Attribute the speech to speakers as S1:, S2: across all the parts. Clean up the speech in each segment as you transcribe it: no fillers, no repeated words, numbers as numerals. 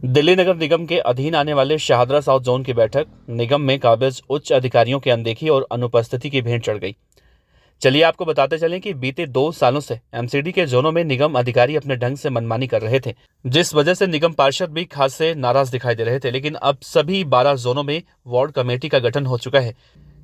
S1: दिल्ली नगर निगम के अधीन आने वाले शाहदरा साउथ जोन की बैठक निगम में काबिज उच्च अधिकारियों की अनदेखी और अनुपस्थिति की भेंट चढ़ गई। चलिए आपको बताते चलें कि बीते 2 सालों से एमसीडी के जोनों में निगम अधिकारी अपने ढंग से मनमानी कर रहे थे, जिस वजह से निगम पार्षद भी खासे नाराज दिखाई दे रहे थे। लेकिन अब सभी 12 जोनों में वार्ड कमेटी का गठन हो चुका है,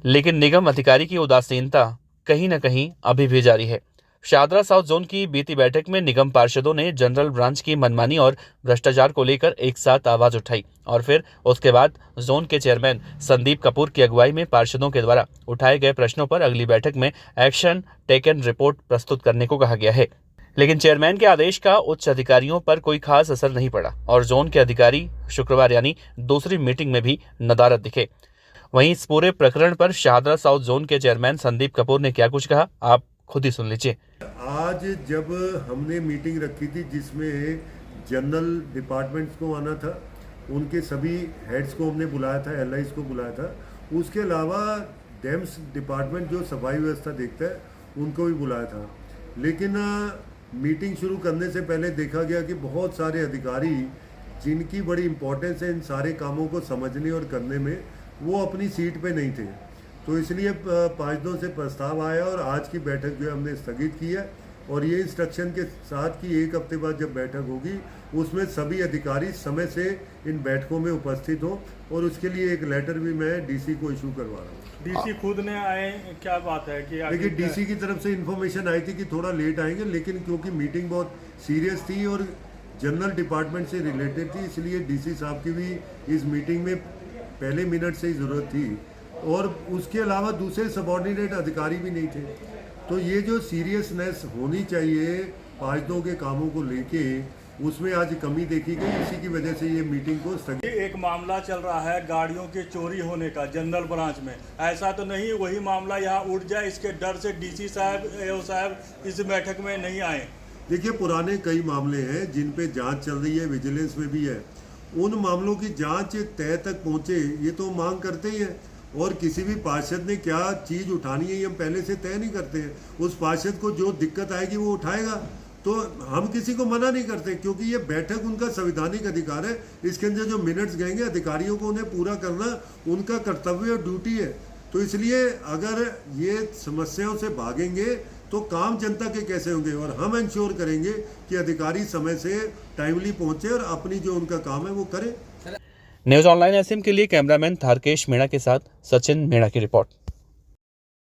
S1: लेकिन निगम अधिकारी की उदासीनता कहीं न कहीं अभी भी जारी है। शाहदरा साउथ जोन की बीती बैठक में निगम पार्षदों ने जनरल ब्रांच की मनमानी और भ्रष्टाचार को लेकर एक साथ आवाज उठाई और फिर उसके बाद जोन के चेयरमैन संदीप कपूर की अगुवाई में पार्षदों के द्वारा उठाए गए प्रश्नों पर अगली बैठक में एक्शन टेकन रिपोर्ट प्रस्तुत करने को कहा गया है। लेकिन चेयरमैन के आदेश का उच्च अधिकारियों पर कोई खास असर नहीं पड़ा और जोन के अधिकारी शुक्रवार यानी दूसरी मीटिंग में भी नदारद दिखे। वहीं इस पूरे प्रकरण पर शाहदरा साउथ जोन के चेयरमैन संदीप कपूर ने क्या कुछ कहा, आप खुद ही सुन लीजिए।
S2: आज जब हमने मीटिंग रखी थी जिसमें जनरल डिपार्टमेंट्स को आना था, उनके सभी हेड्स को हमने बुलाया था, एलआईस को बुलाया था। उसके अलावा डैम्स डिपार्टमेंट जो सफाई व्यवस्था देखता है उनको भी बुलाया था। लेकिन मीटिंग शुरू करने से पहले देखा गया कि बहुत सारे अधिकारी जिनकी बड़ी इम्पोर्टेंस है इन सारे कामों को समझने और करने में, वो अपनी सीट पे नहीं थे। तो इसलिए 5 दिनों से प्रस्ताव आया और आज की बैठक जो है हमने स्थगित की है और ये इंस्ट्रक्शन के साथ कि 1 हफ्ते बाद जब बैठक होगी उसमें सभी अधिकारी समय से इन बैठकों में उपस्थित हों और उसके लिए एक लेटर भी मैं डीसी को इशू करवा रहा हूँ।
S3: डीसी खुद ने आए, क्या बात है कि
S2: देखिए डीसी की तरफ से इन्फॉर्मेशन आई थी कि थोड़ा लेट आएंगे, लेकिन क्योंकि मीटिंग बहुत सीरियस थी और जनरल डिपार्टमेंट से रिलेटेड थी, इसलिए डीसी साहब की भी इस मीटिंग में पहले मिनट से ही ज़रूरत थी और उसके अलावा दूसरे सबॉर्डिनेट अधिकारी भी नहीं थे। तो ये जो सीरियसनेस होनी चाहिए 5 दिनों के कामों को लेके, उसमें आज कमी देखी गई। इसी की वजह से ये मीटिंग को स्थगित।
S3: एक मामला चल रहा है गाड़ियों के चोरी होने का जनरल ब्रांच में, ऐसा तो नहीं वही मामला यहाँ उठ जाए, इसके डर से डीसी साहब एओ साहब इस बैठक में नहीं आए।
S2: देखिए पुराने कई मामले हैं जिन पे जांच चल रही है, विजिलेंस में भी है। उन मामलों की जांच तय तक पहुँचे ये तो मांग करते ही है और किसी भी पार्षद ने क्या चीज़ उठानी है ये हम पहले से तय नहीं करते हैं। उस पार्षद को जो दिक्कत आएगी वो उठाएगा, तो हम किसी को मना नहीं करते क्योंकि ये बैठक उनका संवैधानिक अधिकार है। इसके अंदर जो मिनट्स गएंगे अधिकारियों को उन्हें पूरा करना उनका कर्तव्य और ड्यूटी है। तो इसलिए अगर ये समस्याओं से भागेंगे तो काम जनता के कैसे होंगे, और हम इंश्योर करेंगे कि अधिकारी समय से टाइमली पहुंचे और अपनी जो उनका काम है वो करें।
S1: न्यूज ऑनलाइन एसएम के लिए कैमरामैन थारकेश मीणा के साथ सचिन मीणा की रिपोर्ट।